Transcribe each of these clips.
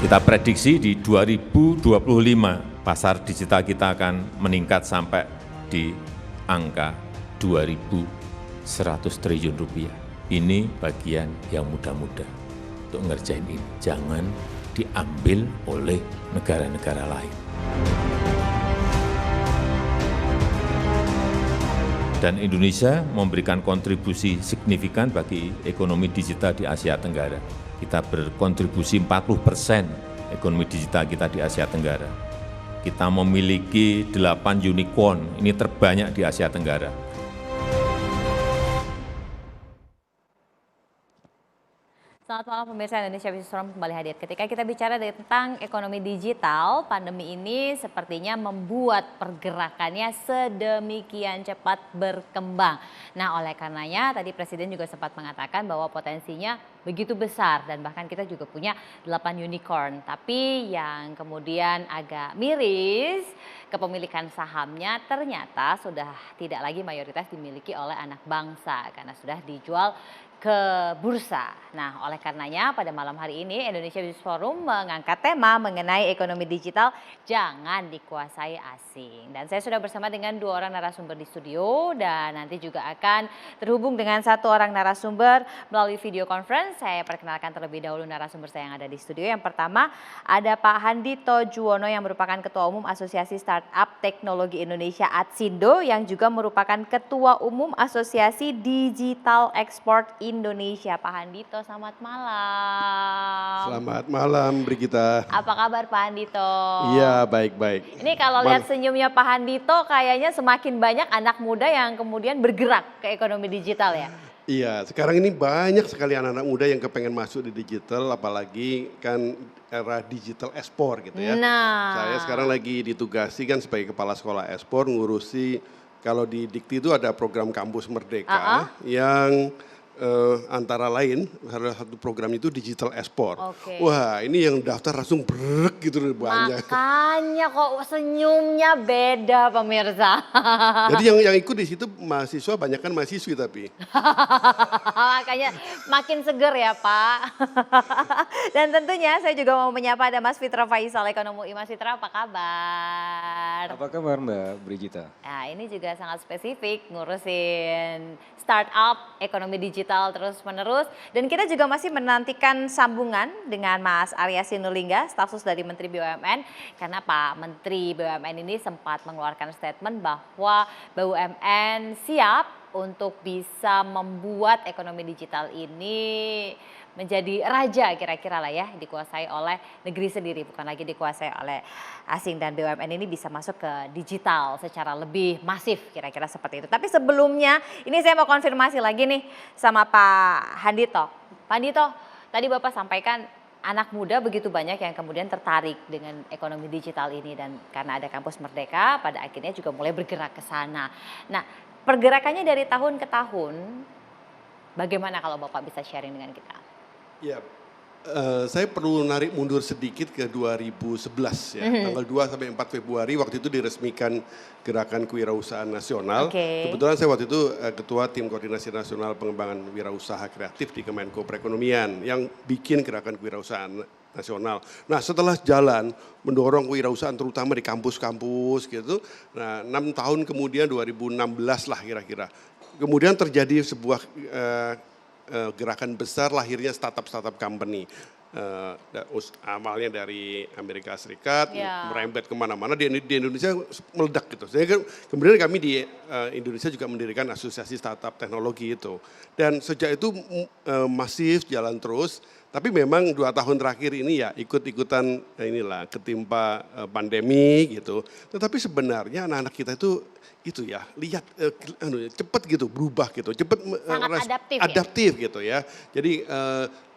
Kita prediksi di 2025 pasar digital kita akan meningkat sampai di angka 2.100 triliun rupiah. Ini bagian yang muda-muda untuk ngerjain ini. Jangan diambil oleh negara-negara lain. Dan Indonesia memberikan kontribusi signifikan bagi ekonomi digital di Asia Tenggara. Kita berkontribusi 40% ekonomi digital kita di Asia Tenggara. Kita memiliki 8 unicorn, ini terbanyak di Asia Tenggara. Selamat malam pemirsa Indonesia Business Forum kembali hadir. Ketika kita bicara tentang ekonomi digital, pandemi ini sepertinya membuat pergerakannya sedemikian cepat berkembang. Nah, oleh karenanya tadi Presiden juga sempat mengatakan bahwa potensinya begitu besar dan bahkan kita juga punya 8 unicorn. Tapi yang kemudian agak miris, kepemilikan sahamnya ternyata sudah tidak lagi mayoritas dimiliki oleh anak bangsa karena sudah dijual ke bursa. Nah, oleh karenanya pada malam hari ini Indonesia Business Forum mengangkat tema mengenai ekonomi digital jangan dikuasai asing. Dan saya sudah bersama dengan 2 orang narasumber di studio dan nanti juga akan terhubung dengan 1 orang narasumber melalui video conference. Saya perkenalkan terlebih dahulu narasumber saya yang ada di studio. Yang pertama ada Pak Handito Juwono yang merupakan Ketua Umum Asosiasi Startup Teknologi Indonesia Atsindo yang juga merupakan Ketua Umum Asosiasi Digital Export Indonesia. Pak Handito, selamat malam. Selamat malam, Brigita. Apa kabar Pak Handito? Iya, baik-baik. Ini kalau lihat senyumnya Pak Handito, kayaknya semakin banyak anak muda yang kemudian bergerak ke ekonomi digital ya? Iya, sekarang ini banyak sekali anak-anak muda yang kepengen masuk di digital, apalagi kan era digital ekspor gitu ya. Nah. Saya sekarang lagi ditugasi kan sebagai Kepala Sekolah Ekspor ngurusi, kalau di Dikti itu ada program Kampus Merdeka yang antara lain salah satu program itu digital ekspor. Wah, ini yang daftar langsung brek gitu banyak. Makanya kok senyumnya beda pemirsa. Jadi yang ikut di situ mahasiswa banyak kan mahasiswi tapi. Makanya makin seger ya Pak. Dan tentunya saya juga mau menyapa ada Mas Fitra Faisal, Ekonom UI. Mas Fitra, apa kabar? Apa kabar Mbak Brigita? Nah, ini juga sangat spesifik ngurusin startup, ekonomi digital terus-menerus. Dan kita juga masih menantikan sambungan dengan Mas Arya Sinulinga, staf sus dari Menteri BUMN. Karena Pak Menteri BUMN ini sempat mengeluarkan statement bahwa BUMN siap untuk bisa membuat ekonomi digital ini menjadi raja kira-kira lah ya, dikuasai oleh negeri sendiri, bukan lagi dikuasai oleh asing, dan BUMN ini bisa masuk ke digital secara lebih masif kira-kira seperti itu. Tapi sebelumnya ini saya mau konfirmasi lagi nih sama Pak Handito. Pak Handito, tadi Bapak sampaikan anak muda begitu banyak yang kemudian tertarik dengan ekonomi digital ini dan karena ada Kampus Merdeka pada akhirnya juga mulai bergerak ke sana. Nah, pergerakannya dari tahun ke tahun, bagaimana kalau Bapak bisa sharing dengan kita? Ya, saya perlu narik mundur sedikit ke 2011 ya, tanggal 2 sampai 4 Februari waktu itu diresmikan Gerakan Kewirausahaan Nasional. Kebetulan saya waktu itu Ketua Tim Koordinasi Nasional Pengembangan Wirausaha Kreatif di Kemenko Perekonomian yang bikin Gerakan Kewirausahaan Nasional. Nah, setelah jalan mendorong kewirausahaan terutama di kampus-kampus gitu. Nah, 6 tahun kemudian 2016 lah kira-kira. Kemudian terjadi sebuah gerakan besar lahirnya startup company. Awalnya dari Amerika Serikat, merembet kemana-mana, di Indonesia meledak gitu. Kemudian kami di Indonesia juga mendirikan asosiasi startup teknologi itu. Dan sejak itu masif jalan terus, tapi memang 2 tahun terakhir ini ya ikut-ikutan inilah ketimpa pandemi gitu. Tetapi sebenarnya anak-anak kita itu ya lihat cepat gitu berubah gitu, cepat adaptif gitu ya. Jadi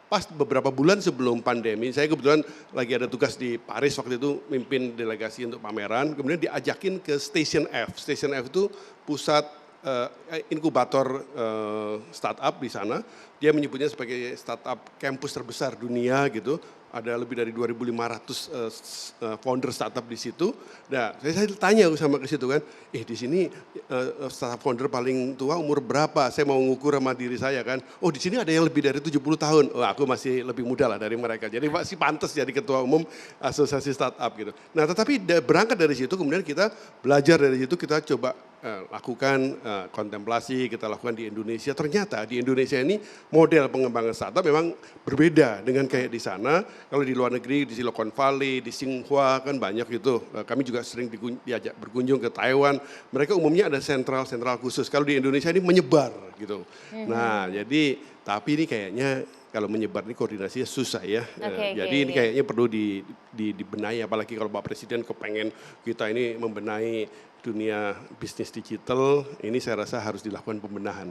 pas beberapa bulan sebelum pandemi, saya kebetulan lagi ada tugas di Paris waktu itu mimpin delegasi untuk pameran, kemudian diajakin ke Station F. Station F itu pusat inkubator startup di sana. Dia menyebutnya sebagai startup kampus terbesar dunia gitu. Ada lebih dari 2.500 founder startup di situ. Nah, saya tanya sama ke situ kan, di sini startup founder paling tua umur berapa? Saya mau ngukur sama diri saya kan. Oh, di sini ada yang lebih dari 70 tahun. Oh, aku masih lebih muda lah dari mereka. Jadi masih pantas jadi ketua umum asosiasi startup gitu. Nah, tetapi berangkat dari situ kemudian kita belajar dari situ, kita coba lakukan kontemplasi, kita lakukan di Indonesia. Ternyata di Indonesia ini model pengembangan startup memang berbeda dengan kayak di sana. Kalau di luar negeri, di Silicon Valley, di Tsinghua kan banyak gitu. Kami juga sering diajak berkunjung ke Taiwan. Mereka umumnya ada sentral khusus. Kalau di Indonesia ini menyebar gitu. Nah, jadi tapi ini kayaknya kalau menyebar ini koordinasinya susah ya. Jadi ini kayaknya perlu dibenahi, apalagi kalau Pak Presiden kepengen kita ini membenahi dunia bisnis digital, ini saya rasa harus dilakukan pembenahan.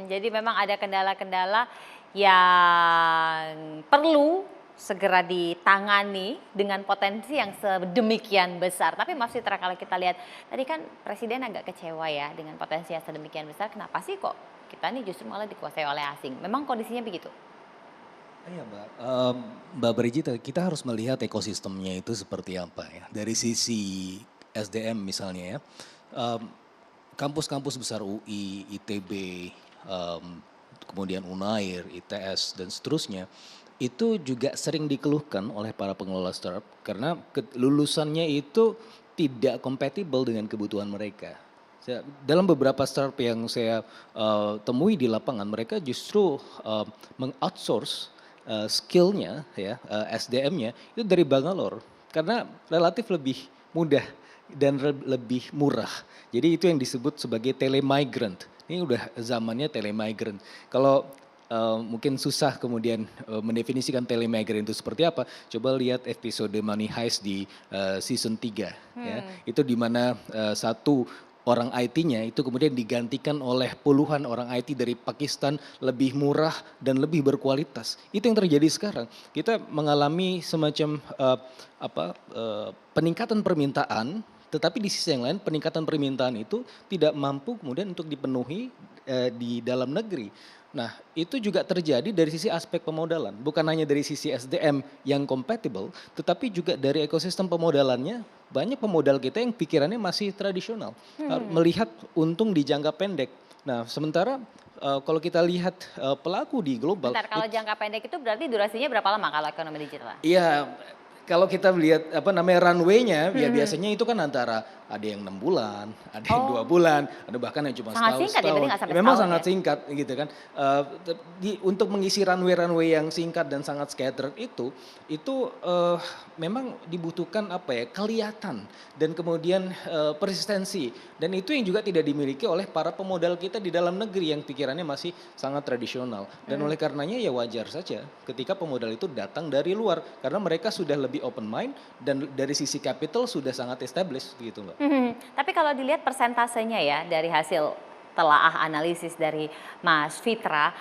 Jadi memang ada kendala-kendala yang perlu segera ditangani dengan potensi yang sedemikian besar. Tapi Mas Fitra, kalau kita lihat tadi kan Presiden agak kecewa ya dengan potensi yang sedemikian besar. Kenapa sih kok kita nih justru malah dikuasai oleh asing? Memang kondisinya begitu? Iya Mbak Brigita, kita harus melihat ekosistemnya itu seperti apa ya. Dari sisi SDM misalnya ya, kampus-kampus besar UI, ITB, kemudian Unair, ITS dan seterusnya, itu juga sering dikeluhkan oleh para pengelola startup karena lulusannya itu tidak kompatibel dengan kebutuhan mereka. Dalam beberapa startup yang saya temui di lapangan, mereka justru meng-outsource skillnya ya, SDM-nya itu dari Bangalore karena relatif lebih mudah dan lebih murah. Jadi itu yang disebut sebagai telemigrant. Ini udah zamannya telemigrant. Kalau mungkin susah kemudian mendefinisikan telemigrant itu seperti apa. Coba lihat episode Money Heist di season 3 ya. Itu di mana satu orang IT-nya itu kemudian digantikan oleh puluhan orang IT dari Pakistan, lebih murah dan lebih berkualitas. Itu yang terjadi sekarang. Kita mengalami semacam peningkatan permintaan, tetapi di sisi yang lain peningkatan permintaan itu tidak mampu kemudian untuk dipenuhi di dalam negeri. Nah, itu juga terjadi dari sisi aspek pemodalan, bukan hanya dari sisi SDM yang compatible, tetapi juga dari ekosistem pemodalannya. Banyak pemodal kita yang pikirannya masih tradisional, melihat untung di jangka pendek. Nah, sementara kalau kita lihat pelaku di global. Bentar, kalau jangka pendek itu berarti durasinya berapa lama kalau ekonomi digital? Iya, kalau kita lihat runway-nya, ya biasanya itu kan antara ada yang 6 bulan, ada yang 2 bulan, ada bahkan yang cuma sangat setahun. Singkat ya, berarti nggak sampai memang setahun sangat ya? singkat gitu kan. Untuk mengisi runway-runway yang singkat dan sangat scattered itu memang dibutuhkan kelihatan dan kemudian persistensi, dan itu yang juga tidak dimiliki oleh para pemodal kita di dalam negeri yang pikirannya masih sangat tradisional. Dan oleh karenanya ya wajar saja ketika pemodal itu datang dari luar karena mereka sudah lebih open mind dan dari sisi capital sudah sangat established gitu Mbak. Tapi kalau dilihat persentasenya ya dari hasil telaah analisis dari Mas Fitra,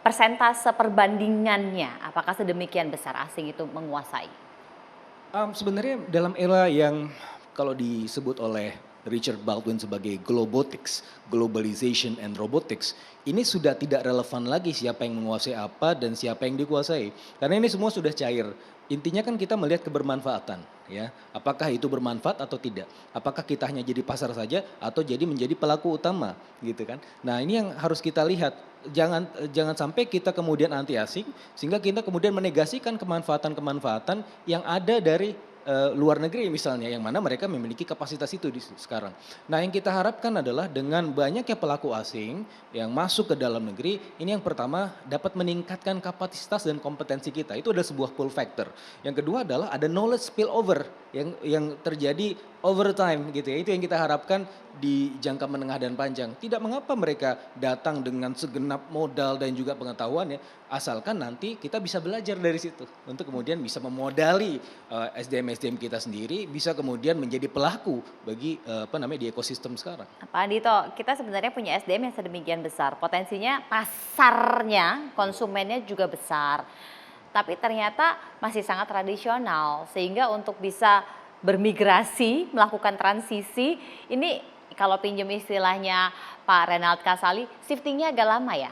persentase perbandingannya apakah sedemikian besar asing itu menguasai? Sebenarnya dalam era yang kalau disebut oleh Richard Baldwin sebagai globotics, globalization and robotics, ini sudah tidak relevan lagi siapa yang menguasai apa dan siapa yang dikuasai. Karena ini semua sudah cair. Intinya kan kita melihat kebermanfaatan ya. Apakah itu bermanfaat atau tidak? Apakah kita hanya jadi pasar saja atau jadi menjadi pelaku utama gitu kan. Nah, ini yang harus kita lihat. Jangan sampai kita kemudian anti asing sehingga kita kemudian menegasikan kemanfaatan-kemanfaatan yang ada dari luar negeri misalnya, yang mana mereka memiliki kapasitas itu sekarang. Nah, yang kita harapkan adalah dengan banyaknya pelaku asing yang masuk ke dalam negeri, ini yang pertama dapat meningkatkan kapasitas dan kompetensi kita. Itu adalah sebuah pull factor. Yang kedua adalah ada knowledge spillover yang terjadi over time gitu ya. Itu yang kita harapkan di jangka menengah dan panjang. Tidak mengapa mereka datang dengan segenap modal dan juga pengetahuan ya, asalkan nanti kita bisa belajar dari situ untuk kemudian bisa memodali SDM kita sendiri, bisa kemudian menjadi pelaku bagi di ekosistem sekarang. Pak Andito, kita sebenarnya punya SDM yang sedemikian besar, potensinya pasarnya, konsumennya juga besar, tapi ternyata masih sangat tradisional, sehingga untuk bisa bermigrasi, melakukan transisi, ini kalau pinjam istilahnya Pak Renald Kasali, shiftingnya agak lama ya?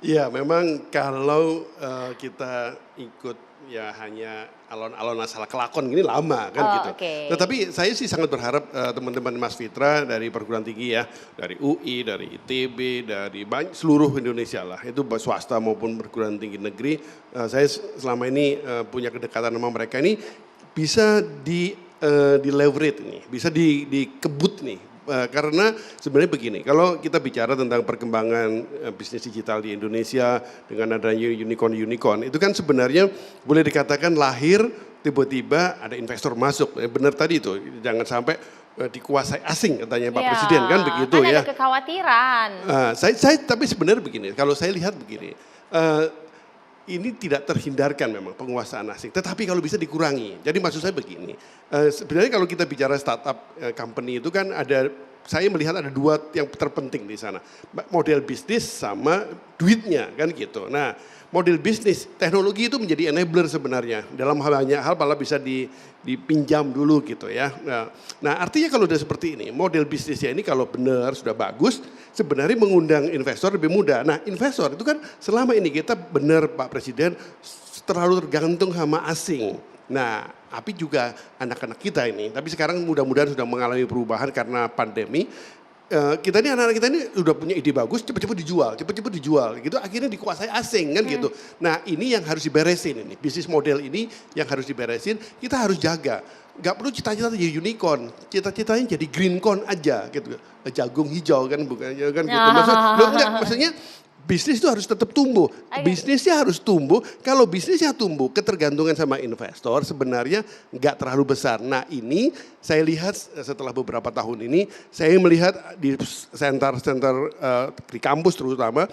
Ya, memang kalau kita ikut ya hanya alon-alon masalah kelakon gini lama kan Oh, gitu. oke. Tetapi saya sih sangat berharap teman-teman Mas Fitra dari perguruan tinggi ya, dari UI, dari ITB, dari seluruh Indonesia lah, itu swasta maupun perguruan tinggi negeri, saya selama ini punya kedekatan sama mereka ini bisa di leverage nih, bisa dikebut nih. Karena sebenarnya begini, kalau kita bicara tentang perkembangan bisnis digital di Indonesia dengan adanya unicorn, itu kan sebenarnya boleh dikatakan lahir tiba-tiba ada investor masuk. Benar tadi itu, jangan sampai dikuasai asing katanya Pak Iya, Presiden kan begitu kan ya. ada kekhawatiran. Saya tapi sebenarnya begini, kalau saya lihat begini, ini tidak terhindarkan memang penguasaan asing, tetapi kalau bisa dikurangi. Jadi maksud saya begini, sebenarnya kalau kita bicara startup company itu kan saya melihat ada dua yang terpenting di sana, model bisnis sama duitnya kan gitu. Nah, model bisnis teknologi itu menjadi enabler sebenarnya dalam banyak hal malah bisa dipinjam dulu gitu ya. Nah artinya kalau udah seperti ini, model bisnisnya ini kalau benar sudah bagus, sebenarnya mengundang investor lebih mudah. Nah investor itu kan selama ini kita benar Pak Presiden terlalu tergantung sama asing. Nah tapi juga anak-anak kita ini, tapi sekarang mudah-mudahan sudah mengalami perubahan karena pandemi. Kita ini anak-anak kita ini udah punya ide bagus, cepet-cepet dijual gitu, akhirnya dikuasai asing kan gitu. Nah ini yang harus diberesin ini, bisnis model ini yang harus diberesin, kita harus jaga. Gak perlu cita-cita jadi unicorn, cita-citanya jadi greencorn aja gitu, jagung hijau kan bukannya kan gitu. Maksudnya bisnis itu harus tetap tumbuh, bisnisnya harus tumbuh, kalau bisnisnya tumbuh ketergantungan sama investor sebenarnya nggak terlalu besar. Nah ini saya lihat setelah beberapa tahun ini, saya melihat di center-center di kampus terutama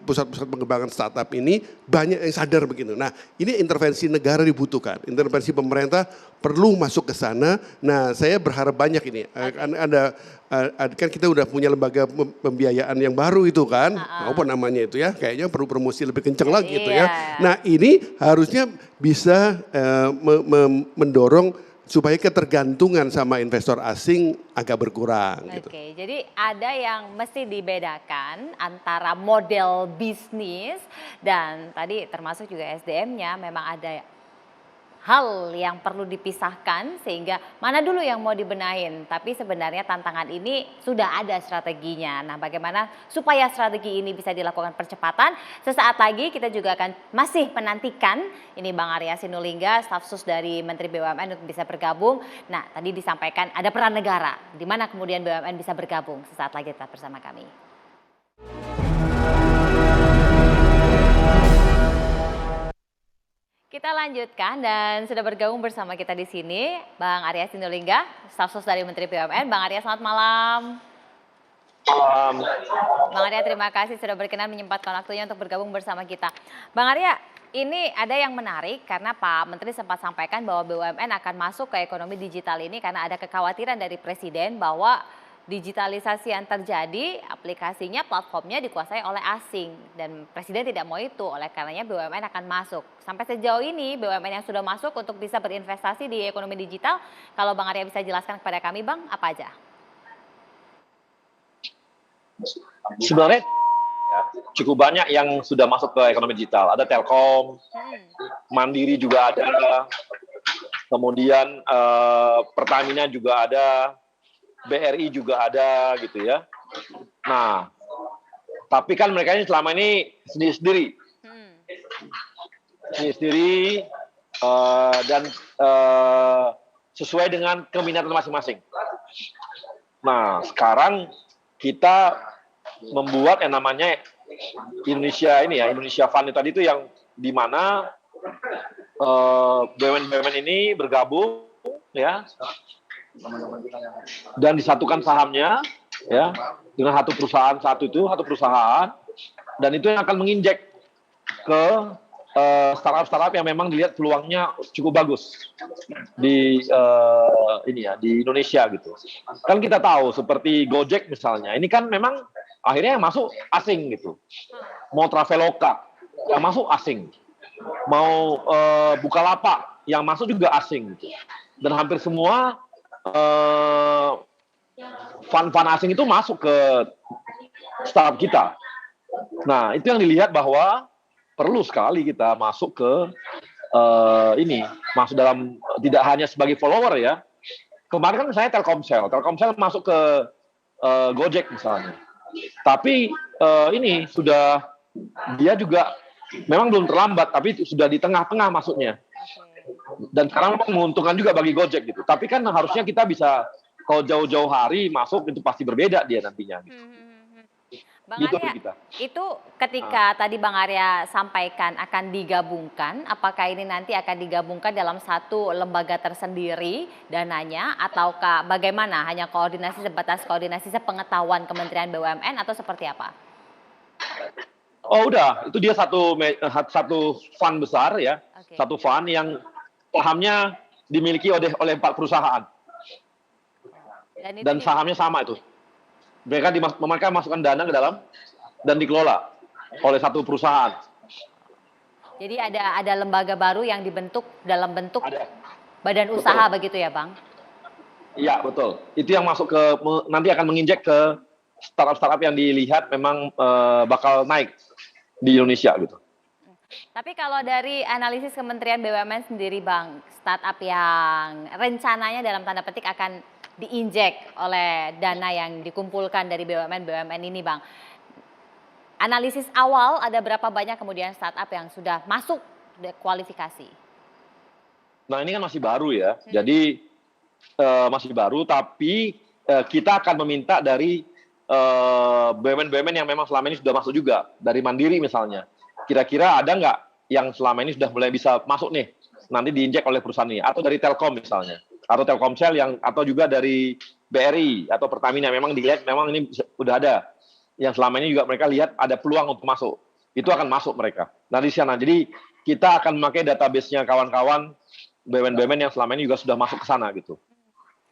pusat-pusat pengembangan startup ini banyak yang sadar begitu. Nah ini intervensi negara dibutuhkan, intervensi pemerintah perlu masuk ke sana. Nah saya berharap banyak ini, kan kita udah punya lembaga pembiayaan yang baru itu kan, apa namanya itu ya, kayaknya perlu promosi lebih kenceng lagi gitu ya. Nah ini harusnya bisa mendorong supaya ketergantungan sama investor asing agak berkurang. Gitu. Oke, jadi ada yang mesti dibedakan antara model bisnis dan tadi termasuk juga SDM-nya memang ada hal yang perlu dipisahkan sehingga mana dulu yang mau dibenahin. Tapi sebenarnya tantangan ini sudah ada strateginya. Nah bagaimana supaya strategi ini bisa dilakukan percepatan. Sesaat lagi kita juga akan masih menantikan ini Bang Arya Sinulinga, staf sus dari Menteri BUMN untuk bisa bergabung. Nah tadi disampaikan ada peran negara. Di mana kemudian BUMN bisa bergabung. Sesaat lagi tetap bersama kami. Kita lanjutkan dan sudah bergabung bersama kita di sini Bang Arya Sinulinga, staf sus dari Menteri BUMN. Bang Arya selamat malam. Bang Arya terima kasih sudah berkenan menyempatkan waktunya untuk bergabung bersama kita. Bang Arya, ini ada yang menarik karena Pak Menteri sempat sampaikan bahwa BUMN akan masuk ke ekonomi digital ini karena ada kekhawatiran dari Presiden bahwa digitalisasi yang terjadi, aplikasinya, platformnya dikuasai oleh asing. Dan Presiden tidak mau itu, oleh karenanya BUMN akan masuk. Sampai sejauh ini BUMN yang sudah masuk untuk bisa berinvestasi di ekonomi digital, kalau Bang Arya bisa jelaskan kepada kami Bang, apa aja? Sebenarnya cukup banyak yang sudah masuk ke ekonomi digital. Ada Telkom, Mandiri juga ada, kemudian Pertamina juga ada, BRI juga ada gitu ya. Nah, tapi kan mereka ini selama ini sendiri-sendiri. Sendiri-sendiri dan sesuai dengan keminatan masing-masing. Nah, sekarang kita membuat yang namanya Indonesia ini ya, Indonesia Fund tadi itu yang di mana BUMN ini bergabung ya. Dan disatukan sahamnya ya dengan satu perusahaan dan itu yang akan menginjek ke startup yang memang dilihat peluangnya cukup bagus di di Indonesia gitu. Kan kita tahu seperti Gojek misalnya, ini kan memang akhirnya yang masuk asing gitu. Mau Traveloka yang masuk asing, mau Bukalapak yang masuk juga asing gitu. Dan hampir semua fund asing itu masuk ke startup kita. Nah, itu yang dilihat bahwa perlu sekali kita masuk ke masuk dalam, tidak hanya sebagai follower ya. Kemarin kan saya Telkomsel masuk ke Gojek misalnya. Tapi ini sudah, dia juga memang belum terlambat, tapi sudah di tengah-tengah masuknya. Dan sekarang memang menguntungkan juga bagi Gojek gitu. Tapi kan harusnya kita bisa, kalau jauh-jauh hari masuk itu pasti berbeda dia nantinya. Gitu. Bang Gitu Arya, kita. itu ketika tadi Bang Arya sampaikan akan digabungkan, apakah ini nanti akan digabungkan dalam satu lembaga tersendiri dananya, ataukah bagaimana? Hanya koordinasi sebatas koordinasi sepengetahuan Kementerian BUMN atau seperti apa? Oh udah, itu dia satu fund besar ya, satu fund yang sahamnya dimiliki oleh 4 perusahaan. Dan sahamnya sama itu. Mereka masukkan dana ke dalam dan dikelola oleh satu perusahaan. Jadi ada lembaga baru yang dibentuk dalam bentuk badan Betul. usaha begitu ya Bang? Iya betul. Itu yang masuk ke, nanti akan menginjek ke startup yang dilihat memang bakal naik di Indonesia gitu. Tapi kalau dari analisis Kementerian BUMN sendiri Bang, startup yang rencananya dalam tanda petik akan diinjek oleh dana yang dikumpulkan dari BUMN ini Bang. Analisis awal ada berapa banyak kemudian startup yang sudah masuk kualifikasi? Nah ini kan masih baru ya, jadi masih baru, tapi kita akan meminta dari BUMN yang memang selama ini sudah masuk juga, dari Mandiri misalnya. Kira-kira ada nggak yang selama ini sudah mulai bisa masuk nih, nanti diinjek oleh perusahaan ini, atau dari Telkom misalnya, atau Telkomsel atau juga dari BRI atau Pertamina, memang dilihat memang ini udah ada, yang selama ini juga mereka lihat ada peluang untuk masuk, itu akan masuk mereka. Nah di sana, jadi kita akan memakai database-nya kawan-kawan BUMN yang selama ini juga sudah masuk ke sana gitu.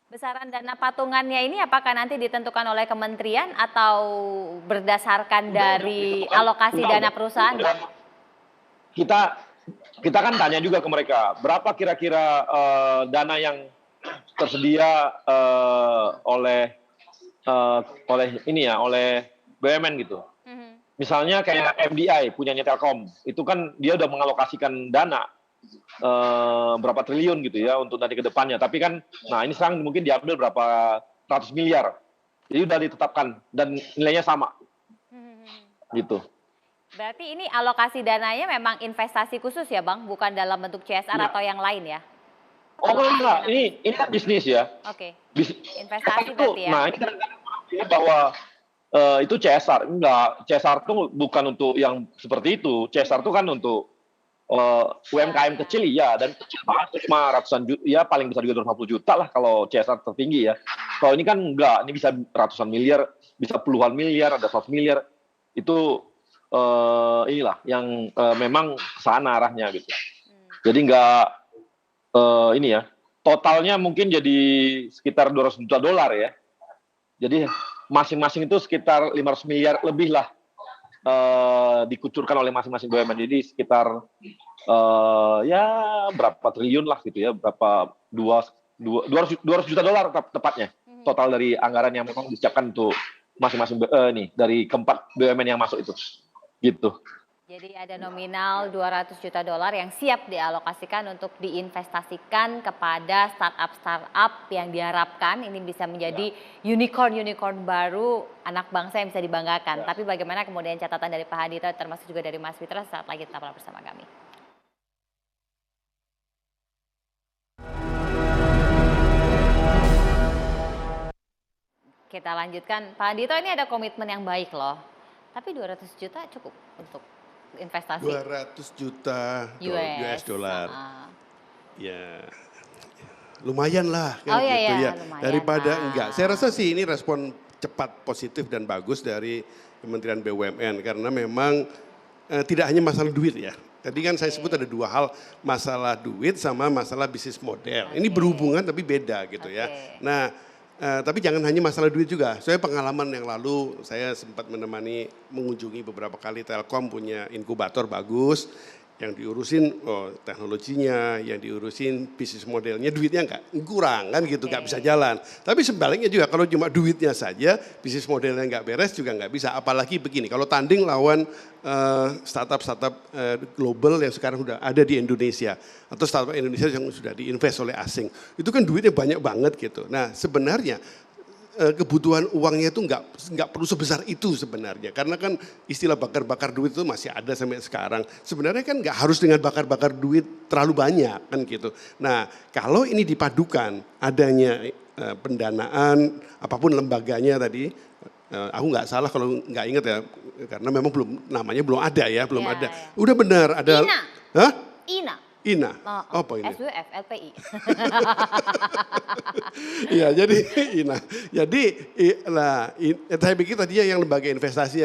Besaran dana patungannya ini apakah nanti ditentukan oleh kementerian atau berdasarkan dari alokasi dana perusahaan? Kita kan tanya juga ke mereka, berapa kira-kira dana yang tersedia oleh BUMN gitu. Misalnya kayak MDI punyanya Telkom, itu kan dia udah mengalokasikan dana berapa triliun gitu ya untuk nanti ke depannya. Tapi kan, nah ini sekarang mungkin diambil berapa ratus miliar. Jadi udah ditetapkan dan nilainya sama. Gitu. Berarti ini alokasi dananya memang investasi khusus ya Bang, bukan dalam bentuk CSR atau yang lain ya? Oh enggak, ini kan bisnis ya. Oke. Investasi itu, berarti ya. Nah ini kan bahwa itu CSR. Enggak, CSR itu bukan untuk yang seperti itu. CSR itu kan untuk UMKM kecil ya, dan kecil banget cuma ratusan juta, ya paling besar juga 250 juta lah kalau CSR tertinggi ya. Kalau ini kan enggak, ini bisa ratusan miliar, bisa puluhan miliar, ada 100 miliar. Itu inilah yang memang sana arahnya gitu. Jadi enggak ini ya, totalnya mungkin jadi sekitar 200 juta dolar ya. Jadi masing-masing itu sekitar 500 miliar lebih lah dikucurkan oleh masing-masing BUMN. Jadi sekitar ya berapa triliun lah gitu ya, berapa 200 juta dolar tepatnya total dari anggaran yang memang disiapkan untuk masing-masing dari keempat BUMN yang masuk itu gitu. Jadi ada nominal 200 juta dolar yang siap dialokasikan untuk diinvestasikan kepada startup yang diharapkan ini bisa menjadi unicorn baru anak bangsa yang bisa dibanggakan. Tapi bagaimana kemudian catatan dari Pak Hadito termasuk juga dari Mas Fitra saat lagi tetaplah bersama kami. Kita lanjutkan, Pak Hadito ini ada komitmen yang baik loh. Tapi 200 juta cukup untuk investasi 200 juta US dollar. Ya lumayan lah kan gitu ya. Daripada enggak. Saya rasa sih ini respon cepat, positif dan bagus dari Kementerian BUMN karena memang tidak hanya masalah duit ya. Tadi kan saya sebut ada dua hal, masalah duit sama masalah bisnis model. Ini berhubungan tapi beda gitu ya. Nah, tapi jangan hanya masalah duit juga. Saya pengalaman yang lalu saya sempat mengunjungi beberapa kali Telkom punya inkubator bagus. yang diurusin teknologinya, yang diurusin bisnis modelnya, duitnya kurang kan gitu, nggak bisa jalan. Tapi sebaliknya juga kalau cuma duitnya saja, bisnis modelnya nggak beres juga nggak bisa. Apalagi begini, kalau tanding lawan startup-startup global yang sekarang sudah ada di Indonesia atau startup Indonesia yang sudah diinvest oleh asing, itu kan duitnya banyak banget gitu. Nah sebenarnya kebutuhan uangnya itu nggak perlu sebesar itu sebenarnya, karena kan istilah bakar-bakar duit itu masih ada sampai sekarang. Sebenarnya kan nggak harus dengan bakar-bakar duit terlalu banyak kan gitu. Nah kalau ini dipadukan adanya pendanaan apapun lembaganya tadi, aku nggak salah kalau nggak ingat ya, karena memang namanya belum ada ya, belum Ya, ada. ya. Udah benar ada. Ina. Hah? Ina. Ina. Apa ini? SWF, LPI. Iya, jadi Ina. Jadi saya pikir tadinya yang lembaga investasi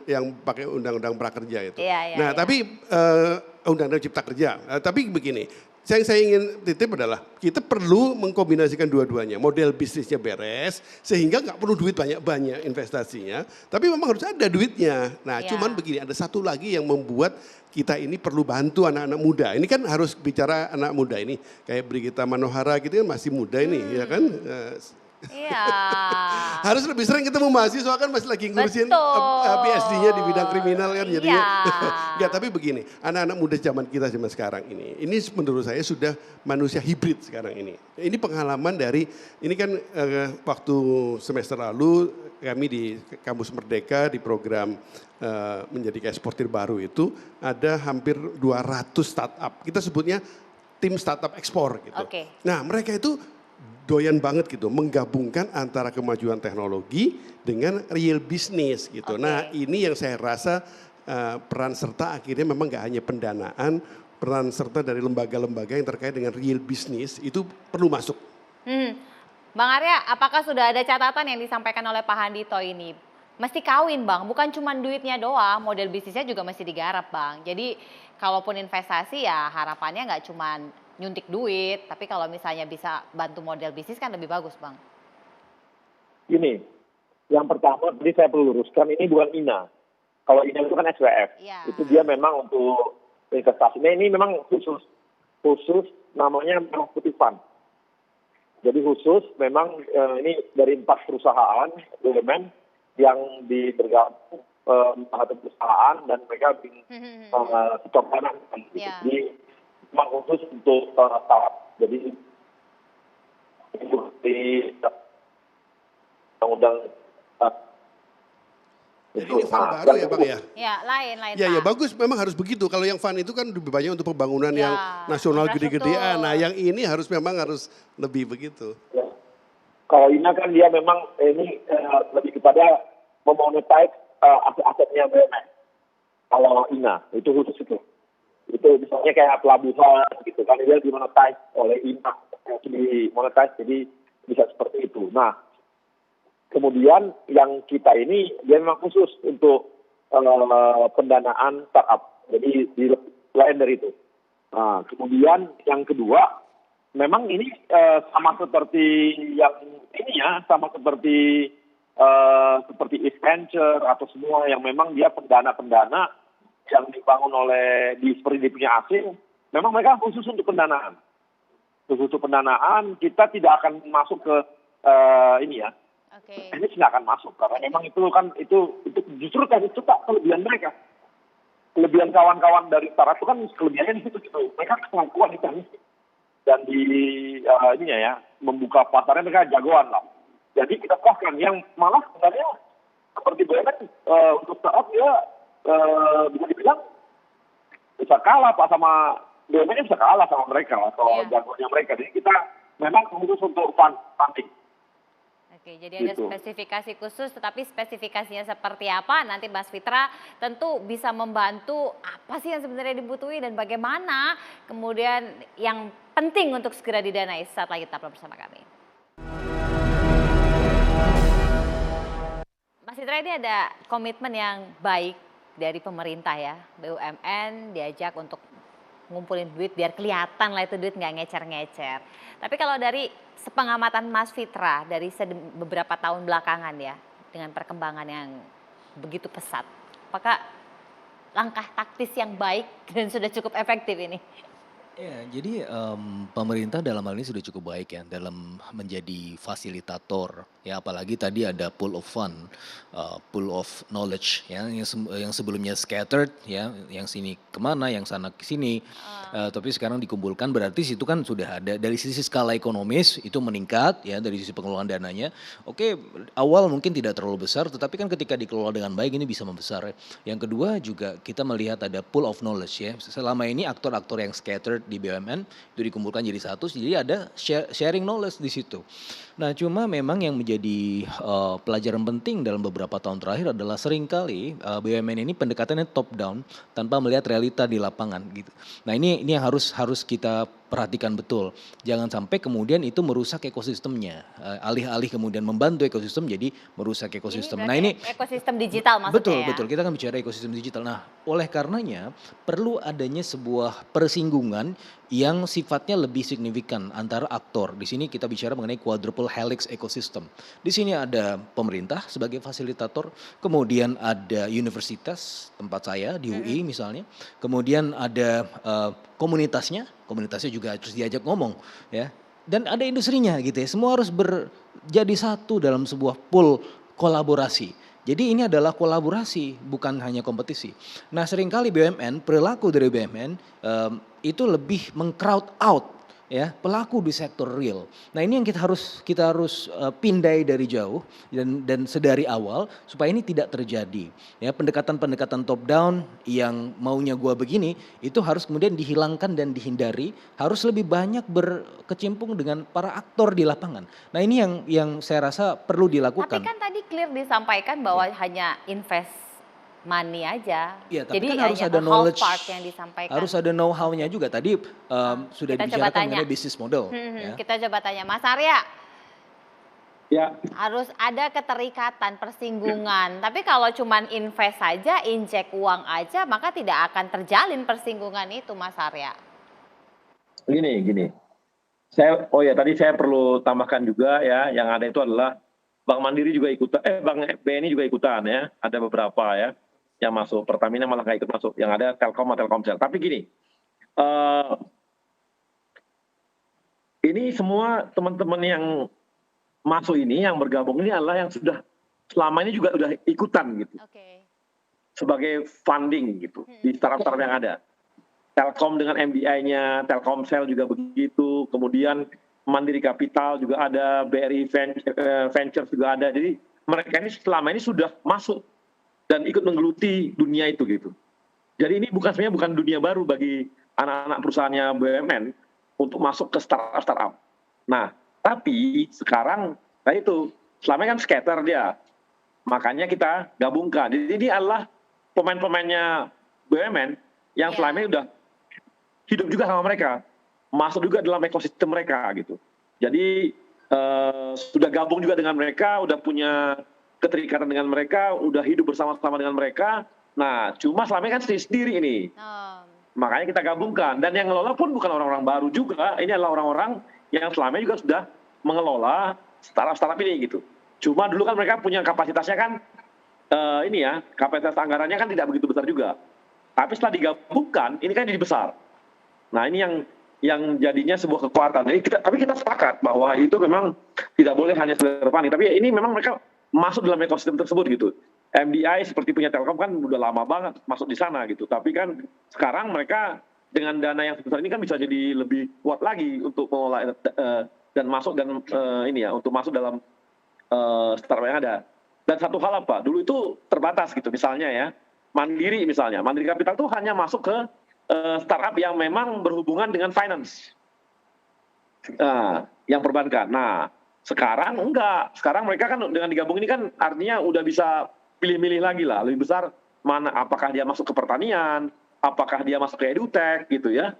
yang pakai undang-undang prakerja itu. Iya, iya, Nah, iya. tapi undang-undang cipta kerja. Tapi begini, saya ingin titip adalah kita perlu mengkombinasikan dua-duanya. Model bisnisnya beres sehingga nggak perlu duit banyak-banyak investasinya, tapi memang harus ada duitnya. Nah, Iya. cuman begini, ada satu lagi yang membuat kita ini perlu bantu anak-anak muda. Ini kan harus bicara anak muda ini. Kayak Brigita Manohara gitu kan masih muda ini, ya kan? Iya. Harus lebih sering ketemu mahasiswa kan masih lagi ngurusin Betul. PhD-nya di bidang kriminal kan jadinya. Iya. Enggak, tapi begini, anak-anak muda zaman kita zaman sekarang ini menurut saya sudah manusia hibrid sekarang ini. Ini pengalaman dari, ini kan waktu semester lalu kami di Kampus Merdeka di program menjadi eksportir baru itu ada hampir 200 startup. Kita sebutnya tim startup ekspor gitu. Oke. Nah mereka itu doyan banget gitu menggabungkan antara kemajuan teknologi dengan real business gitu. Oke. Nah ini yang saya rasa peran serta akhirnya memang gak hanya pendanaan, peran serta dari lembaga-lembaga yang terkait dengan real business itu perlu masuk. Bang Arya, apakah sudah ada catatan yang disampaikan oleh Pak Handito ini? Mesti kawin Bang, bukan cuma duitnya doang, model bisnisnya juga mesti digarap Bang. Jadi kalaupun investasi ya harapannya nggak cuma nyuntik duit, tapi kalau misalnya bisa bantu model bisnis kan lebih bagus Bang. Gini, yang pertama tadi saya perlu luruskan, ini bukan INA. Kalau INA itu kan SWF, Iya. itu dia memang untuk investasi. Nah ini memang khusus namanya memang putih fund. Jadi khusus memang ini dari 4 perusahaan BUMN yang bergabung satu perusahaan dan mereka stok dana. Ya. Jadi memang khusus untuk startup. Jadi itu di undang-undang Jadi ini fund baru ya Bang ya? Ya lain Ya, ya Pak. bagus, memang harus begitu. Kalau yang fund itu kan lebih banyak untuk pembangunan Ya, yang nasional infrastruktur. gede-gedean. Nah yang ini memang harus lebih begitu. Ya. Kalau INA kan dia memang ini lebih kepada memonetize aset-asetnya BUMN. Kalau INA itu khusus itu. Itu misalnya kayak pelabuhan gitu kan dia dimonetize oleh INA, dimonetize jadi bisa seperti itu. Nah, kemudian yang kita ini dia memang khusus untuk pendanaan startup. Jadi di lain dari itu. Nah, kemudian yang kedua memang ini sama seperti yang ini ya, sama seperti East Venture atau semua yang memang dia pendana-pendana yang dibangun oleh seperti di punya asing, memang mereka khusus untuk pendanaan. Khusus untuk pendanaan kita tidak akan masuk ke ini ya. Oke. Ini tidak akan masuk karena memang itu kan itu justru kan itu tak kelebihan mereka. Kelebihan kawan-kawan dari startup itu kan kelebihannya di situ gitu. Mereka kemampuan di sana. Dan di ininya ya membuka pasarnya mereka jagoan lah. Jadi kita paskan yang malah sebenarnya seperti BUMN untuk startup dia bisa dibilang bisa kalah Pak sama BUMN bisa kalah sama mereka atau jagoannya mereka. Jadi kita memang khusus untuk funding. Oke, jadi ada Gitu. spesifikasi khusus, tetapi spesifikasinya seperti apa nanti Mas Fitra tentu bisa membantu apa sih yang sebenarnya dibutuhi dan bagaimana kemudian yang penting untuk segera didanai. Saat lagi tetaplah bersama kami. Mas Fitra, ini ada komitmen yang baik dari pemerintah ya, BUMN diajak untuk ngumpulin duit biar kelihatan lah itu duit nggak ngecer-ngecer. Tapi kalau dari sepengamatan Mas Fitra dari beberapa tahun belakangan ya, dengan perkembangan yang begitu pesat, apakah langkah taktis yang baik dan sudah cukup efektif ini? Ya, jadi pemerintah dalam hal ini sudah cukup baik ya dalam menjadi fasilitator ya, apalagi tadi ada pool of fund, pool of knowledge ya yang sebelumnya scattered ya, yang sini kemana, yang sana ke sini, tapi sekarang dikumpulkan berarti situ kan sudah ada dari sisi skala ekonomis itu meningkat ya, dari sisi pengelolaan dananya. Oke, awal mungkin tidak terlalu besar tetapi kan ketika dikelola dengan baik ini bisa membesar ya. Yang kedua juga kita melihat ada pool of knowledge ya. Selama ini aktor-aktor yang scattered di BUMN itu dikumpulkan jadi satu, jadi ada sharing knowledge di situ. Nah, cuma memang yang menjadi pelajaran penting dalam beberapa tahun terakhir adalah seringkali BUMN ini pendekatannya top down tanpa melihat realita di lapangan gitu. Nah, ini yang harus kita perhatikan betul. Jangan sampai kemudian itu merusak ekosistemnya. Alih-alih kemudian membantu ekosistem jadi merusak ekosistem. Nah, ini ekosistem digital maksudnya betul, ya? betul. Kita kan bicara ekosistem digital. Nah, oleh karenanya perlu adanya sebuah persinggungan yang sifatnya lebih signifikan antara aktor. Di sini kita bicara mengenai quadruple helix ecosystem. Di sini ada pemerintah sebagai fasilitator, kemudian ada universitas tempat saya di UI misalnya, kemudian ada komunitasnya juga harus diajak ngomong ya. Dan ada industrinya gitu ya. Semua harus jadi satu dalam sebuah pool kolaborasi. Jadi ini adalah kolaborasi, bukan hanya kompetisi. Nah, seringkali BUMN, perilaku dari BUMN itu lebih meng-crowd out ya pelaku di sektor real. Nah, ini yang kita harus pindai dari jauh dan sedari awal supaya ini tidak terjadi. Ya, pendekatan-pendekatan top down yang maunya gua begini itu harus kemudian dihilangkan dan dihindari, harus lebih banyak berkecimpung dengan para aktor di lapangan. Nah, ini yang saya rasa perlu dilakukan. Tapi kan tadi clear disampaikan bahwa hanya invest money aja. Iya, tapi Jadi kan harus ada half knowledge, part yang disampaikan. harus ada know-how-nya juga. Tadi sudah Kita coba dibicarakan tanya. mengenai bisnis model. Ya. Kita coba tanya Mas Arya. Ya, Harus ada keterikatan, persinggungan. Tapi kalau cuman invest saja, injek uang aja, maka tidak akan terjalin persinggungan itu, Mas Arya. gini. Tadi saya perlu tambahkan juga ya, yang ada itu adalah Bank Mandiri juga ikutan, Bank BNI juga ikutan ya, ada beberapa ya yang masuk. Pertamina malah nggak ikut masuk, yang ada Telkom atau Telkomsel. Tapi gini, ini semua teman-teman yang masuk ini, yang bergabung ini adalah yang sudah selama ini juga sudah ikutan gitu, Oke. sebagai funding gitu di startup-startup yang ada. Telkom dengan MDI-nya, Telkomsel juga begitu, kemudian Mandiri Capital juga ada, BRI Ventures juga ada. Jadi mereka ini selama ini sudah masuk dan ikut menggeluti dunia itu gitu. Jadi ini sebenarnya bukan dunia baru bagi anak-anak perusahaannya BUMN untuk masuk ke startup. Nah, tapi sekarang itu selama ini kan scatter dia. Makanya kita gabungkan. Jadi ini adalah pemain-pemainnya BUMN yang selama ini udah hidup juga sama mereka, masuk juga dalam ekosistem mereka gitu. Jadi sudah gabung juga dengan mereka, udah punya keterikatan dengan mereka, udah hidup bersama-sama dengan mereka. Nah, cuma selama ini kan sendiri ini. Makanya kita gabungkan. Dan yang ngelola pun bukan orang-orang baru juga. Ini adalah orang-orang yang selama ini juga sudah mengelola startup ini gitu. Cuma dulu kan mereka punya kapasitasnya kan, kapasitas anggarannya kan tidak begitu besar juga. Tapi setelah digabungkan, ini kan jadi besar. Nah, ini yang jadinya sebuah kekuatan. Tapi kita sepakat bahwa itu memang tidak boleh hanya sekedar funding. Tapi ini memang mereka masuk dalam ekosistem tersebut gitu. MDI seperti punya Telkom kan udah lama banget masuk di sana gitu. Tapi kan sekarang mereka dengan dana yang sebesar ini kan bisa jadi lebih kuat lagi untuk mengelola dan masuk untuk masuk dalam startup yang ada. Dan satu hal apa? Dulu itu terbatas gitu. Misalnya ya, Mandiri Capital itu hanya masuk ke startup yang memang berhubungan dengan finance, yang perbankan. Nah, sekarang enggak. Sekarang mereka kan dengan digabung ini kan artinya udah bisa pilih-pilih lagi lah, lebih besar mana, apakah dia masuk ke pertanian, apakah dia masuk ke edutech gitu ya,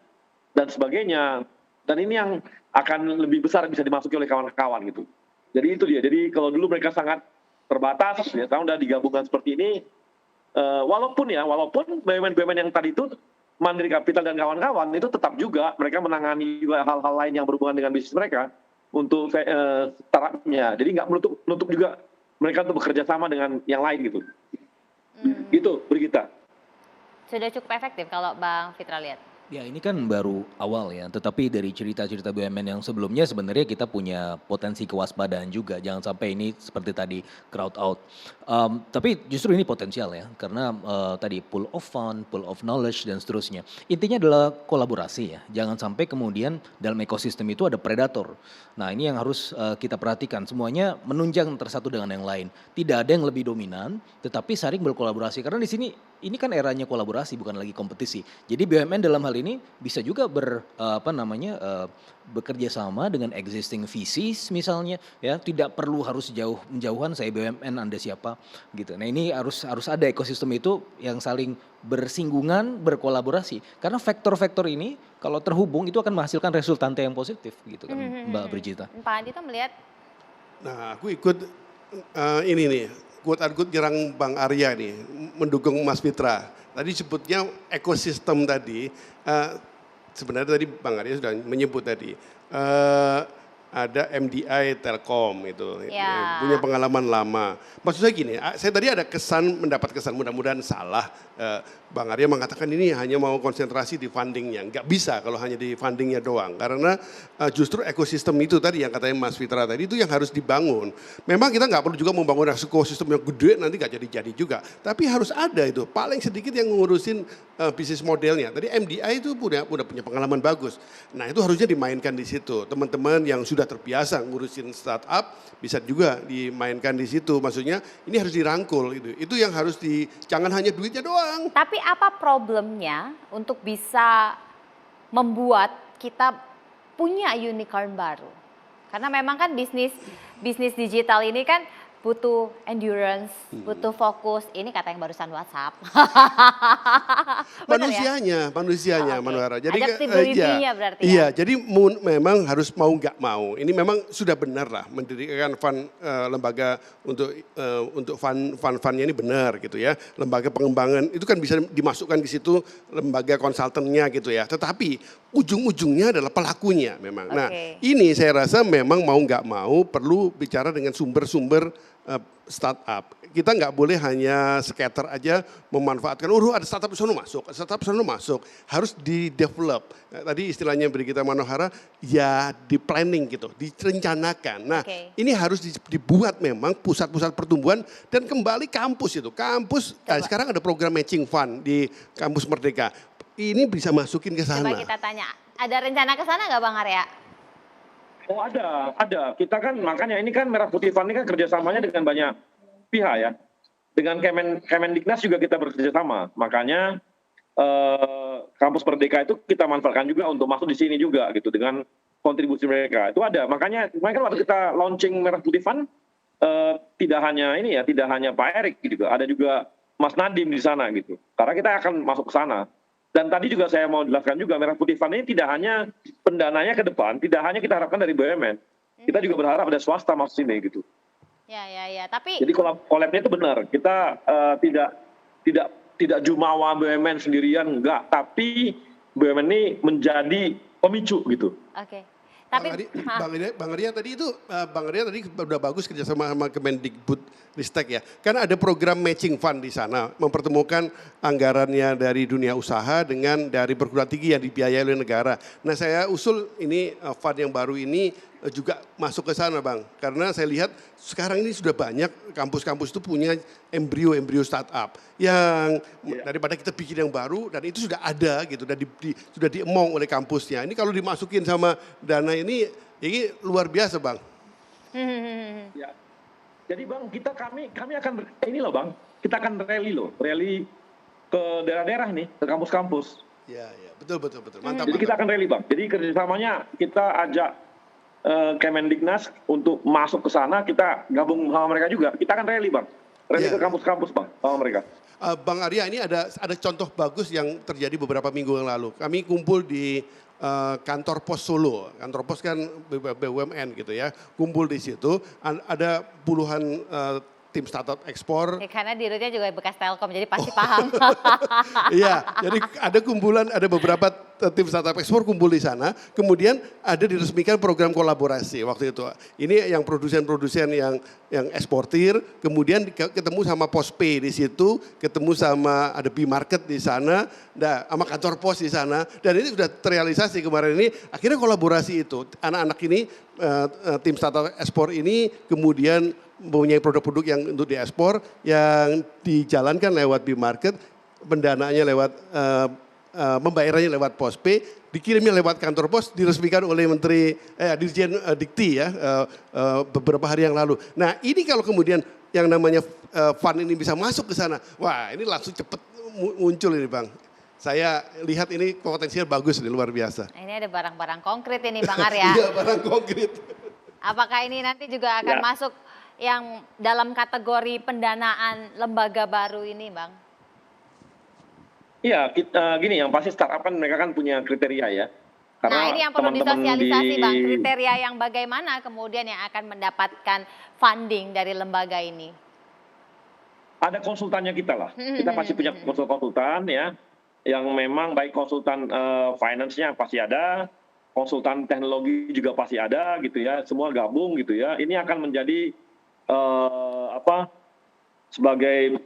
dan sebagainya. Dan ini yang akan lebih besar bisa dimasuki oleh kawan-kawan gitu. Jadi itu dia. Jadi kalau dulu mereka sangat terbatas, ya sekarang udah digabungkan seperti ini. Walaupun BUMN yang tadi itu Mandiri Capital dan kawan-kawan itu tetap juga mereka menangani juga hal-hal lain yang berhubungan dengan bisnis mereka untuk startupnya. Jadi nggak menutup juga mereka untuk bekerja sama dengan yang lain gitu. Gitu, Brigita. sudah cukup efektif kalau Bang Fitra lihat? Ya ini kan baru awal ya, tetapi dari cerita-cerita BUMN yang sebelumnya sebenarnya kita punya potensi kewaspadaan juga. Jangan sampai ini seperti tadi crowd out. Tapi justru ini potensial ya, karena tadi pool of fund, pool of knowledge dan seterusnya. Intinya adalah kolaborasi ya. Jangan sampai kemudian dalam ekosistem itu ada predator. Nah ini yang harus kita perhatikan. Semuanya menunjang tersatu dengan yang lain. Tidak ada yang lebih dominan, tetapi saling berkolaborasi. Karena di sini ini kan eranya kolaborasi bukan lagi kompetisi. Jadi BUMN dalam hal ini bisa juga bekerja sama dengan existing VCs misalnya ya, tidak perlu harus jauh-jauhan saya BUMN Anda siapa gitu. Nah, ini harus ada ekosistem itu yang saling bersinggungan, berkolaborasi. Karena faktor-faktor ini kalau terhubung itu akan menghasilkan resultante yang positif gitu kan Mbak Brigita. Pak Andi tuh melihat. Nah, aku ikut ini nih, quote-unquote nyerang Bang Arya nih, mendukung Mas Fitra. Tadi sebutnya ekosistem tadi, sebenarnya tadi Bang Arya sudah menyebut tadi, ada MDI Telkom itu, Ya. punya pengalaman lama. Maksud saya gini, saya tadi ada mendapat kesan mudah-mudahan salah. Bang Arya mengatakan ini hanya mau konsentrasi di fundingnya. Nggak bisa kalau hanya di fundingnya doang. Karena justru ekosistem itu tadi yang katanya Mas Fitra tadi itu yang harus dibangun. Memang kita nggak perlu juga membangun ekosistem yang gede nanti nggak jadi-jadi juga. Tapi harus ada itu, paling sedikit yang ngurusin bisnis modelnya. Tadi MDI itu udah punya pengalaman bagus. Nah itu harusnya dimainkan di situ. Teman-teman yang sudah terbiasa ngurusin startup bisa juga dimainkan di situ. Maksudnya ini harus dirangkul gitu. Itu yang harus jangan hanya duitnya doang. Tapi apa problemnya untuk bisa membuat kita punya unicorn baru? Karena memang kan bisnis digital ini kan butuh endurance, butuh fokus. Ini kata yang barusan WhatsApp. Bener ya? Manusianya, Oh, oke. Manuhara. Jadi Adaptability-nya berarti ya? Iya, jadi memang harus mau nggak mau. Ini memang sudah benar lah mendirikan lembaga untuk fund-fundnya ini benar gitu ya. Lembaga pengembangan itu kan bisa dimasukkan di situ lembaga konsultannya gitu ya. Tetapi ujung-ujungnya adalah pelakunya memang. Nah, ini saya rasa memang mau nggak mau perlu bicara dengan sumber-sumber startup. Kita nggak boleh hanya scatter aja memanfaatkan, ada startup di sana masuk, harus di-develop. Tadi istilahnya Brigita Manohara, ya di-planning gitu, direncanakan. Nah ini harus dibuat memang pusat-pusat pertumbuhan dan kembali kampus itu. Sekarang ada program matching fund di Kampus Merdeka. Ini bisa masukin ke sana. Coba kita tanya, ada rencana ke sana nggak Bang Arya? Oh ada. Kita kan makanya ini kan Merah Putih Fund ini kan kerjasamanya dengan banyak pihak ya. Dengan Kemendiknas juga kita bekerja sama. Makanya Kampus Merdeka itu kita manfaatkan juga untuk masuk di sini juga gitu dengan kontribusi mereka. Itu ada. Makanya waktu kita launching Merah Putih Fund tidak hanya Pak Erik gitu. Ada juga Mas Nadiem di sana gitu. Karena kita akan masuk ke sana. Dan tadi juga saya mau jelaskan juga Merah Putih Fund ini tidak hanya pendananya ke depan, tidak hanya kita harapkan dari BUMN. Kita juga berharap ada swasta masuk sini gitu. Ya. Tapi jadi collab-nya itu benar. Kita tidak jumawa BUMN sendirian enggak, tapi BUMN ini menjadi pemicu gitu. Oke. Tapi Bang Arya tadi udah bagus kerjasama sama Kemendikbud Ristek ya. Karena ada program matching fund di sana, mempertemukan anggarannya dari dunia usaha dengan dari perguruan tinggi yang dibiayai oleh negara. Nah saya usul ini fund yang baru ini juga masuk ke sana Bang. Karena saya lihat sekarang ini sudah banyak kampus-kampus itu punya embrio startup yang daripada kita bikin yang baru dan itu sudah ada gitu dan sudah diemong oleh kampusnya. Ini kalau dimasukin sama dana ini luar biasa Bang. Ya. Jadi Bang kami akan ini loh Bang, kita akan rally ke daerah-daerah nih, ke kampus-kampus. Ya, betul. Mantap. Jadi kita akan rally Bang. Jadi kerjasamanya kita ajak Kemendiknas untuk masuk ke sana, kita gabung sama mereka juga. Kita akan rally Bang, ke kampus-kampus Bang sama mereka. Bang Arya ini ada contoh bagus yang terjadi beberapa minggu yang lalu. Kami kumpul di kantor pos Solo. Kantor pos kan BUMN gitu ya. Kumpul di situ, ada puluhan tim startup ekspor. Ya, karena dirutnya juga bekas Telkom, jadi pasti paham. Iya, jadi ada beberapa tim startup ekspor kumpul di sana, kemudian ada diresmikan program kolaborasi waktu itu. Ini yang produsen-produsen yang eksportir, kemudian ketemu sama Postpay di situ, ketemu sama ada B-Market di sana, sama kantor pos di sana, dan ini sudah terrealisasi kemarin ini. Akhirnya kolaborasi itu, anak-anak ini, tim startup ekspor ini kemudian mempunyai produk-produk yang untuk diekspor, yang dijalankan lewat B-Market, pendanaannya lewat membayarannya lewat Postpay, dikirimnya lewat kantor pos, diresmikan oleh Menteri Dirjen Dikti ya beberapa hari yang lalu. Nah ini kalau kemudian yang namanya fund ini bisa masuk ke sana, wah ini langsung cepat muncul ini Bang. Saya lihat ini potensinya bagus nih, luar biasa. Ini ada barang-barang konkret ini Bang Arya. Iya barang konkret. Apakah ini nanti juga akan masuk yang dalam kategori pendanaan lembaga baru ini Bang? Iya, gini yang pasti startup kan mereka kan punya kriteria ya. Karena Nah ini yang perlu disosialisasi Bang, kriteria yang bagaimana kemudian yang akan mendapatkan funding dari lembaga ini? Ada konsultannya kita lah, kita pasti punya konsultan ya, yang memang baik konsultan finance-nya pasti ada, konsultan teknologi juga pasti ada gitu ya, semua gabung gitu ya. Ini akan menjadi sebagai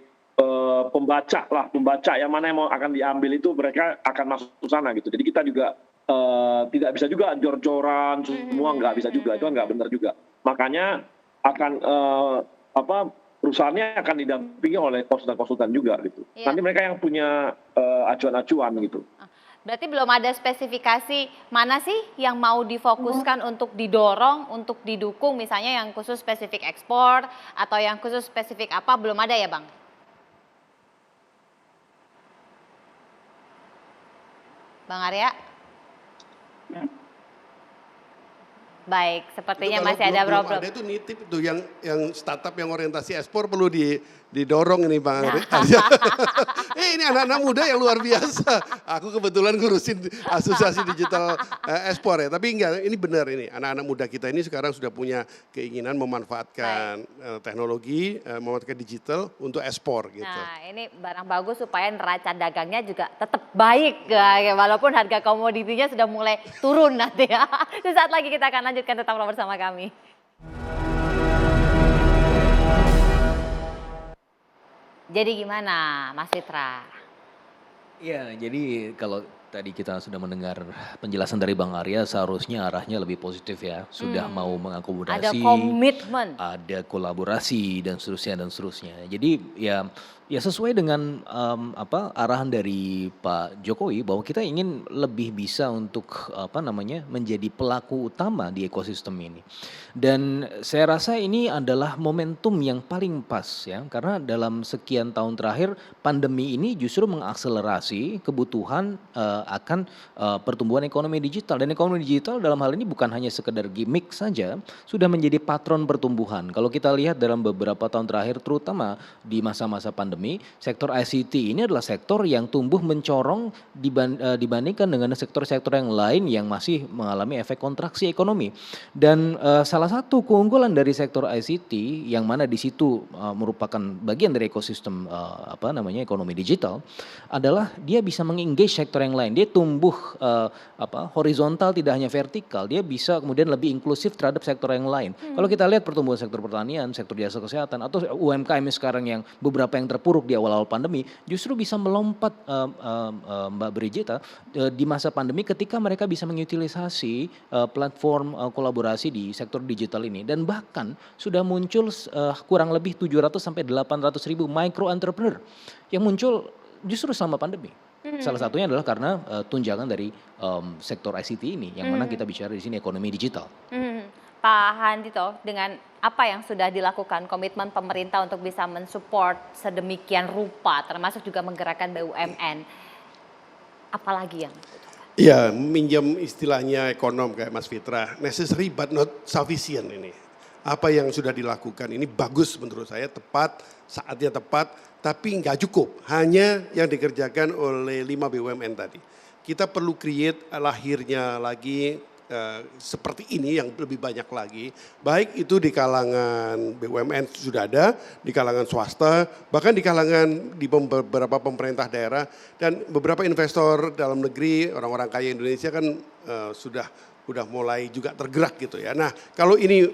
pembaca yang mana yang mau akan diambil itu mereka akan masuk ke sana gitu. Jadi kita juga tidak bisa juga jor-joran semua, nggak bisa juga, itu kan nggak benar juga. Makanya akan perusahaannya akan didampingi oleh konsultan-konsultan juga gitu. Iya. Nanti mereka yang punya acuan-acuan gitu. Berarti belum ada spesifikasi mana sih yang mau difokuskan untuk didorong, untuk didukung, misalnya yang khusus spesifik ekspor atau yang khusus spesifik apa, belum ada ya Bang? Bang Arya? Baik, sepertinya masih ada problem. Ada itu nitip itu yang startup yang orientasi ekspor perlu didorong ini Bang Arya. Ini anak-anak muda yang luar biasa. Aku kebetulan ngurusin asosiasi digital ekspor ya. Tapi enggak, ini benar ini. Anak-anak muda kita ini sekarang sudah punya keinginan memanfaatkan teknologi, memanfaatkan digital untuk ekspor gitu. Nah ini barang bagus supaya neraca dagangnya juga tetap baik. Ya, walaupun harga komoditinya sudah mulai turun nanti ya. Sesaat lagi kita akan lanjutkan, tetaplah bersama kami. Jadi gimana Mas Fitra? Ya, jadi kalau tadi kita sudah mendengar penjelasan dari Bang Arya, seharusnya arahnya lebih positif ya. Sudah mau mengakomodasi. Ada komitmen. Ada kolaborasi dan seterusnya. Jadi ya sesuai dengan arahan dari Pak Jokowi bahwa kita ingin lebih bisa untuk menjadi pelaku utama di ekosistem ini. Dan saya rasa ini adalah momentum yang paling pas ya, karena dalam sekian tahun terakhir pandemi ini justru mengakselerasi kebutuhan akan pertumbuhan ekonomi digital, dan ekonomi digital dalam hal ini bukan hanya sekedar gimmick saja, sudah menjadi patron pertumbuhan. Kalau kita lihat dalam beberapa tahun terakhir terutama di masa-masa pandemi, sektor ICT ini adalah sektor yang tumbuh mencorong dibandingkan dengan sektor-sektor yang lain yang masih mengalami efek kontraksi ekonomi. Dan salah satu keunggulan dari sektor ICT yang mana di situ merupakan bagian dari ekosistem ekonomi digital adalah dia bisa mengengage sektor yang lain. Dia tumbuh horizontal, tidak hanya vertikal. Dia bisa kemudian lebih inklusif terhadap sektor yang lain. Kalau kita lihat pertumbuhan sektor pertanian, sektor jasa kesehatan atau UMKM sekarang yang beberapa yang terpuruk di awal-awal pandemi justru bisa melompat Mbak Brigita di masa pandemi ketika mereka bisa mengutilisasi platform kolaborasi di sektor digital ini, dan bahkan sudah muncul kurang lebih 700 sampai 800 ribu micro entrepreneur yang muncul justru selama pandemi. Salah satunya adalah karena tunjangan dari sektor ICT ini, yang mana kita bicara di sini ekonomi digital. Pak Handito, dengan apa yang sudah dilakukan, komitmen pemerintah untuk bisa mensupport sedemikian rupa, termasuk juga menggerakkan BUMN, apalagi yang? Iya, minjam istilahnya ekonom kayak Mas Fitra, necessary but not sufficient ini. Apa yang sudah dilakukan ini bagus menurut saya, tepat, saatnya tepat, tapi nggak cukup. Hanya yang dikerjakan oleh 5 BUMN tadi. Kita perlu create lahirnya lagi seperti ini yang lebih banyak lagi, baik itu di kalangan BUMN sudah ada, di kalangan swasta, bahkan di kalangan di beberapa pemerintah daerah dan beberapa investor dalam negeri, orang-orang kaya Indonesia kan sudah mulai juga tergerak gitu ya. Nah kalau ini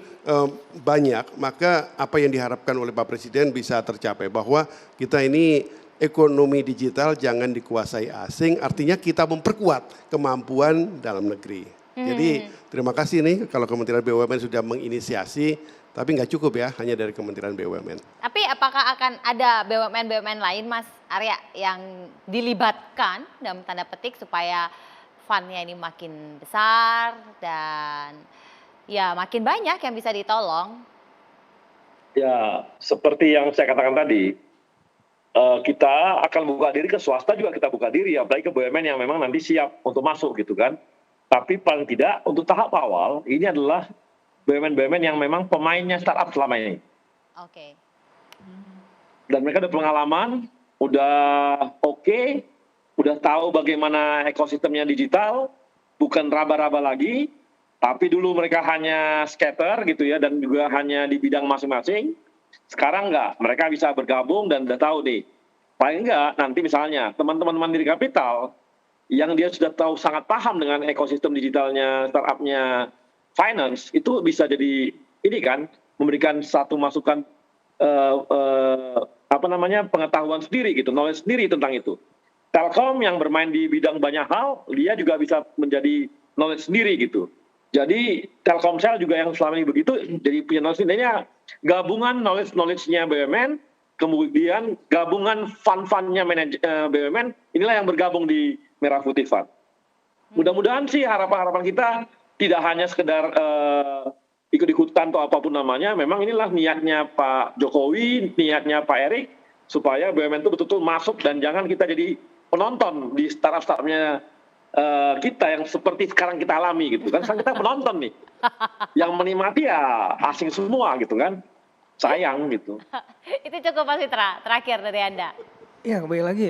banyak, maka apa yang diharapkan oleh Pak Presiden bisa tercapai bahwa kita ini ekonomi digital jangan dikuasai asing, artinya kita memperkuat kemampuan dalam negeri. Jadi terima kasih nih kalau Kementerian BUMN sudah menginisiasi, tapi nggak cukup ya hanya dari Kementerian BUMN. Tapi apakah akan ada BUMN-BUMN lain Mas Arya yang dilibatkan dalam tanda petik supaya fund-nya ini makin besar dan ya makin banyak yang bisa ditolong? Ya seperti yang saya katakan tadi, kita akan buka diri ke swasta juga kita buka diri, apalagi ke BUMN yang memang nanti siap untuk masuk gitu kan. Tapi paling tidak untuk tahap awal ini adalah BUMN-BUMN yang memang pemainnya startup selama ini. Oke. Dan mereka udah pengalaman, udah oke, udah tahu bagaimana ekosistemnya digital, bukan raba-raba lagi, tapi dulu mereka hanya scatter gitu ya, dan juga hanya di bidang masing-masing. Sekarang enggak, mereka bisa bergabung dan udah tahu nih. Paling enggak nanti misalnya teman-teman Mandiri Capital yang dia sudah tahu sangat paham dengan ekosistem digitalnya startupnya finance, itu bisa jadi ini kan memberikan satu masukan pengetahuan sendiri gitu, knowledge sendiri tentang itu. Telkom yang bermain di bidang banyak hal, dia juga bisa menjadi knowledge sendiri gitu. Jadi Telkomsel juga yang selama ini begitu, jadi punya knowledge sendiri. Gabungan knowledge-nya BUMN, kemudian gabungan fund-fundnya BUMN, inilah yang bergabung di Merah Putih Fund. Mudah-mudahan sih harapan-harapan kita tidak hanya sekedar ikut-ikutan atau apapun namanya, memang inilah niatnya Pak Jokowi, niatnya Pak Erik, supaya BUMN itu betul-betul masuk dan jangan kita jadi penonton di startup-startupnya kita yang seperti sekarang kita alami gitu kan. Sekarang kita penonton nih, yang menikmati ya asing semua gitu kan, sayang gitu. Itu cukup Mas Fitra, terakhir dari Anda. Ya kembali lagi,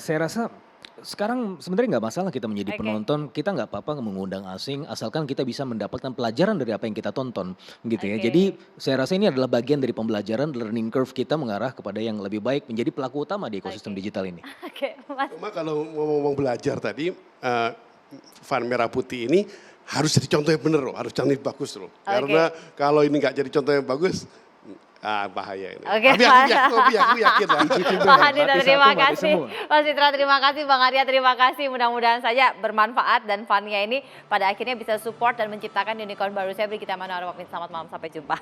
saya rasa sekarang sebenarnya nggak masalah kita menjadi penonton, kita nggak apa-apa mengundang asing asalkan kita bisa mendapatkan pelajaran dari apa yang kita tonton gitu ya. Jadi saya rasa ini adalah bagian dari pembelajaran learning curve kita mengarah kepada yang lebih baik menjadi pelaku utama di ekosistem digital ini. Oke, Mas. Cuma kalau ngomong belajar tadi, Fund Merah Putih ini harus jadi contoh yang benar loh, harus contoh yang bagus loh. Karena kalau ini nggak jadi contoh yang bagus, bahaya ini. Oke, tapi aku yakin lah. Pak Hadi terima kasih, Mas Fitra terima kasih, Bang Arya terima kasih. Mudah-mudahan saja bermanfaat dan fund-nya ini pada akhirnya bisa support dan menciptakan unicorn baru. Saya Brigita Manawar, selamat malam, sampai jumpa.